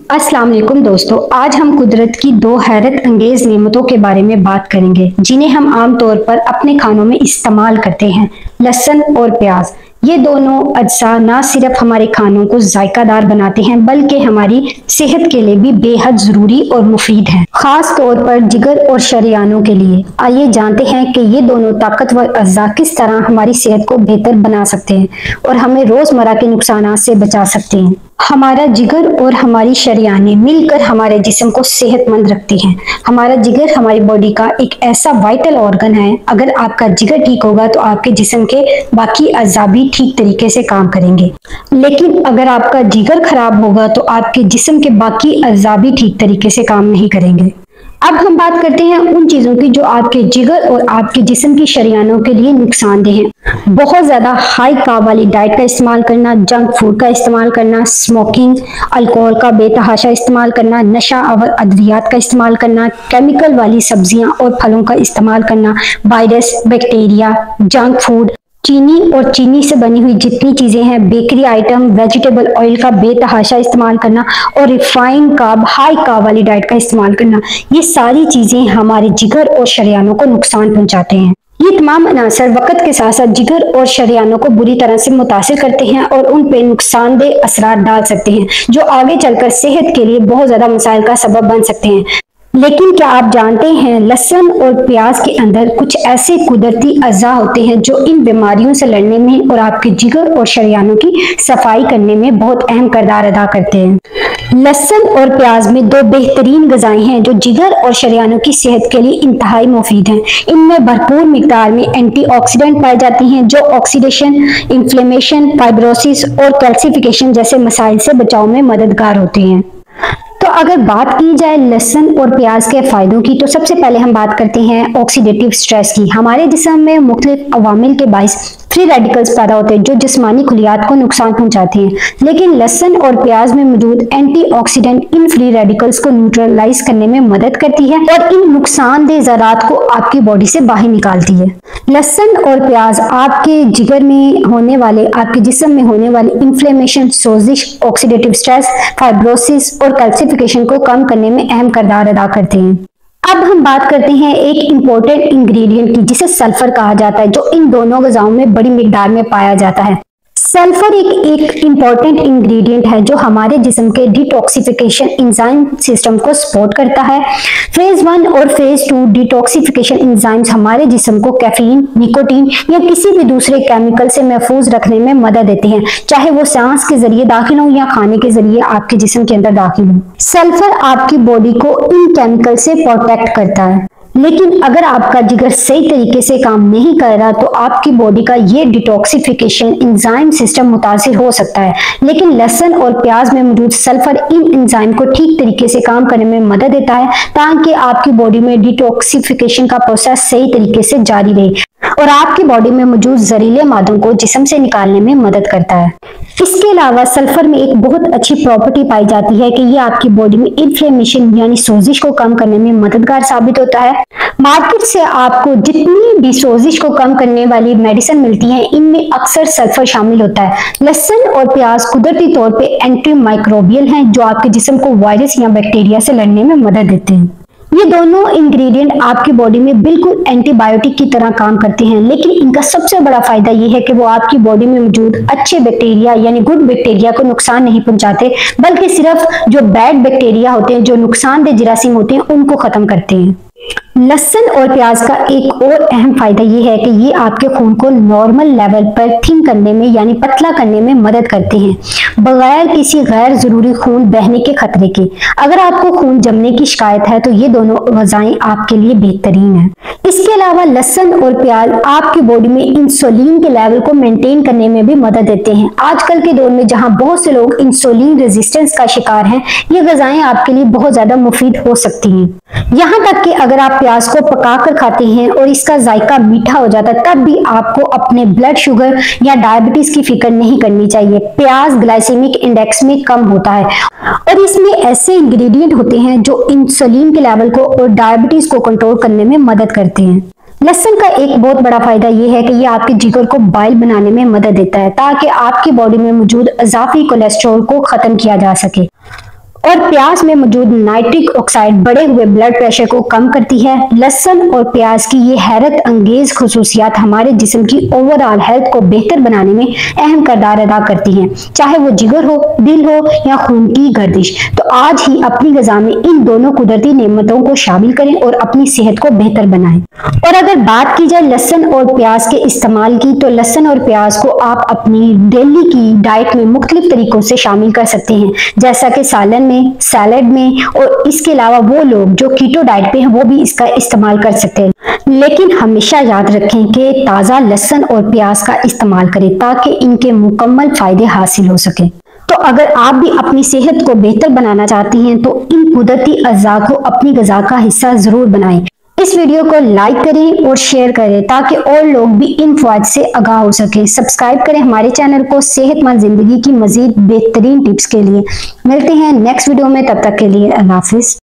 अस्सलाम वालेकुम दोस्तों, आज हम कुदरत की दो हैरत अंगेज नेमतों के बारे में बात करेंगे जिन्हें हम आम तौर पर अपने खानों में इस्तेमाल करते हैं। लहसुन और प्याज, ये दोनों अज्जा ना सिर्फ हमारे खानों को जायकादार बनाते हैं बल्कि हमारी सेहत के लिए भी बेहद जरूरी और मुफीद हैं, खास तौर पर जिगर और शरियानों के लिए। आइए जानते हैं कि ये दोनों ताकतवर अज्जा किस तरह हमारी सेहत को बेहतर बना सकते हैं और हमें रोजमर्रा के नुकसानात से बचा सकते हैं। हमारा जिगर और हमारी शरियानें मिलकर हमारे जिस्म को सेहतमंद रखती हैं। हमारा जिगर हमारी बॉडी का एक ऐसा वाइटल ऑर्गन है। अगर आपका जिगर ठीक होगा तो आपके जिस्म के बाकी अज़ा भी ठीक तरीके से काम करेंगे, लेकिन अगर आपका जिगर खराब होगा तो आपके जिस्म के बाकी अज़ा भी ठीक तरीके से काम नहीं करेंगे। अब हम बात करते हैं उन चीजों की जो आपके जिगर और आपके जिस्म की शरियानों के लिए नुकसानदेह हैं। बहुत ज्यादा हाई कार्ब वाली डाइट का इस्तेमाल करना, जंक फूड का इस्तेमाल करना, स्मोकिंग, अल्कोहल का बेतहाशा इस्तेमाल करना, नशा और अद्वियात का इस्तेमाल करना, केमिकल वाली सब्जियां और फलों का इस्तेमाल करना, वायरस, बैक्टीरिया, जंक फूड, चीनी और चीनी से बनी हुई जितनी चीजें हैं, बेकरी आइटम, वेजिटेबल ऑयल का बेतहाशा इस्तेमाल करना और रिफाइंड कार्ब, हाई कार्ब वाली डाइट का इस्तेमाल करना, ये सारी चीजें हमारे जिगर और शरियानों को नुकसान पहुंचाते हैं। ये तमाम अनासर वक्त के साथ साथ जिगर और शरियानों को बुरी तरह से मुतासिर करते हैं और उन पे नुकसानदेह असरात डाल सकते हैं जो आगे चलकर सेहत के लिए बहुत ज्यादा मसाइल का सबब बन सकते हैं। लेकिन क्या आप जानते हैं, लहसुन और प्याज के अंदर कुछ ऐसे कुदरती अज़ा होते हैं जो इन बीमारियों से लड़ने में और आपके जिगर और शरियानों की सफाई करने में बहुत अहम किरदार अदा करते हैं। लहसुन और प्याज में दो बेहतरीन ग़िज़ाएं हैं जो जिगर और शरियानों की सेहत के लिए इंतहाई मुफीद हैं। इनमें भरपूर मिकदार में एंटीऑक्सीडेंट पाई जाती हैं जो ऑक्सीडेशन, इन्फ्लेमेशन, फाइब्रोसिस और कैल्सिफिकेशन जैसे मसाइल से बचाव में मददगार होते हैं। तो अगर बात की जाए लहसुन और प्याज के फायदों की, तो सबसे पहले हम बात करते हैं ऑक्सीडेटिव स्ट्रेस की। हमारे जिस्म में मुख्तलिफ अवामिल के बाइस फ्री रेडिकल्स पैदा होते हैं जो जिस्मानी खुलियात को नुकसान पहुंचाते हैं, लेकिन लहसुन और प्याज में मौजूद एंटीऑक्सीडेंट इन फ्री रेडिकल्स को न्यूट्रलाइज करने में मदद करती है और इन नुकसानदेह ज़रात को आपकी बॉडी से बाहर निकालती है। लहसुन और प्याज आपके जिगर में होने वाले, आपके जिस्म में होने वाले इन्फ्लेमेशन, सोजिश, ऑक्सीडेटिव स्ट्रेस, फाइब्रोसिस और कैल्सिफिकेशन को कम करने में अहम किरदार अदा करते हैं। अब हम बात करते हैं एक इम्पोर्टेंट इंग्रेडिएंट की जिसे सल्फर कहा जाता है, जो इन दोनों ग़िज़ाओं में बड़ी मिकदार में पाया जाता है। सल्फर एक इम्पॉर्टेंट इंग्रेडिएंट है जो हमारे जिस्म के डिटॉक्सिफिकेशन एंजाइम सिस्टम को सपोर्ट करता है। फेज 1 और फेज 2 डिटॉक्सिफिकेशन एंजाइम्स हमारे जिस्म को कैफीन, निकोटीन या किसी भी दूसरे केमिकल से महफूज रखने में मदद देते हैं, चाहे वो सांस के जरिए दाखिल हो या खाने के जरिए आपके जिस्म के अंदर दाखिल हो। सल्फर आपकी बॉडी को इन केमिकल से प्रोटेक्ट करता है, लेकिन अगर आपका जिगर सही तरीके से काम नहीं कर रहा तो आपकी बॉडी का ये डिटॉक्सिफिकेशन एंजाइम सिस्टम मुतासिर हो सकता है। लेकिन लहसुन और प्याज में मौजूद सल्फर इन एंजाइम को ठीक तरीके से काम करने में मदद देता है ताकि आपकी बॉडी में डिटॉक्सिफिकेशन का प्रोसेस सही तरीके से जारी रहे और आपकी बॉडी में मौजूद जहरीले मादों को जिस्म से निकालने में मदद करता है। इसके अलावा सल्फर में एक बहुत अच्छी प्रॉपर्टी पाई जाती है कि ये आपकी बॉडी में इन्फ्लेमेशन यानी सोजिश को कम करने में मददगार साबित होता है। मार्केट से आपको जितनी भी सोजिश को कम करने वाली मेडिसिन मिलती है, इनमें अक्सर सल्फर शामिल होता है। लहसुन और प्याज कुदरती तौर पे एंटी माइक्रोबियल हैं जो आपके जिस्म को वायरस या बैक्टीरिया से लड़ने में मदद देते हैं। ये दोनों इंग्रेडिएंट आपकी बॉडी में बिल्कुल एंटीबायोटिक की तरह काम करते हैं, लेकिन इनका सबसे बड़ा फायदा ये है कि वो आपकी बॉडी में मौजूद अच्छे बैक्टीरिया यानी गुड बैक्टीरिया को नुकसान नहीं पहुंचाते, बल्कि सिर्फ जो बैड बैक्टीरिया होते हैं, जो नुकसानदेह जरासीम होते हैं, उनको खत्म करते हैं। लहसुन और प्याज का एक और अहम फायदा ये है कि ये आपके खून को नॉर्मल लेवल पर थिन करने में यानी पतला करने में मदद करते हैं, बगैर किसी गैर जरूरी खून बहने के खतरे के। अगर आपको खून जमने की शिकायत है तो ये दोनों ग़िज़ाएं आपके लिए बेहतरीन है। इसके अलावा लहसुन और प्याज आपकी बॉडी में इंसुलिन के लेवल को मेंटेन करने में भी मदद देते हैं। आजकल के दौर में जहां बहुत से लोग इंसुलिन रेजिस्टेंस का शिकार हैं, ये ग़िज़ाएं आपके लिए बहुत ज्यादा मुफीद हो सकती हैं। यहाँ तक कि अगर आप प्याज को पकाकर खाते हैं और इसका जायका मीठा हो जाता है, तब भी आपको अपने ब्लड शुगर या डायबिटीज की फिक्र नहीं करनी चाहिए। प्याज ग्लाइसेमिक इंडेक्स में कम होता है और इसमें ऐसे इंग्रेडिएंट होते हैं जो इंसुलिन के लेवल को और डायबिटीज को कंट्रोल करने में मदद करते हैं। लहसुन का एक बहुत बड़ा फायदा यह है कि यह आपके जिगर को बाइल बनाने में मदद देता है ताकि आपकी बॉडी में मौजूद इजाफी कोलेस्ट्रॉल को खत्म किया जा सके। और प्याज में मौजूद नाइट्रिक ऑक्साइड बढ़े हुए ब्लड प्रेशर को कम करती है। लहसुन और प्याज की ये हैरत अंगेज खुसूसियात हमारे जिस्म की ओवरऑल हेल्थ को बेहतर बनाने में अहम किरदार अदा करती हैं, चाहे वो जिगर हो, दिल हो या खून की गर्दिश। तो आज ही अपनी ग़िज़ा में इन दोनों कुदरती नेमतों को शामिल करें और अपनी सेहत को बेहतर बनाएं। और अगर बात की जाए लहसुन और प्याज के इस्तेमाल की, तो लहसुन और प्याज को आप अपनी डेली की डाइट में मुख्तलिफ तरीकों से शामिल कर सकते हैं, जैसा कि सालन में, सैलेड में, और इसके अलावा वो लोग जो कीटो डाइट पे हैं वो भी इसका इस्तेमाल कर सकते हैं। लेकिन हमेशा याद रखें कि ताज़ा लहसुन और प्याज का इस्तेमाल करें ताकि इनके मुकम्मल फायदे हासिल हो सके। तो अगर आप भी अपनी सेहत को बेहतर बनाना चाहती हैं तो इन कुदरती अज़ा को अपनी ग़िज़ा का हिस्सा जरूर बनाएं। इस वीडियो को लाइक करें और शेयर करें ताकि और लोग भी इन फ़वाइद से आगाह हो सकें। सब्सक्राइब करें हमारे चैनल को सेहतमंद जिंदगी की मज़ीद बेहतरीन टिप्स के लिए। मिलते हैं नेक्स्ट वीडियो में, तब तक के लिए अल्लाह हाफिज़।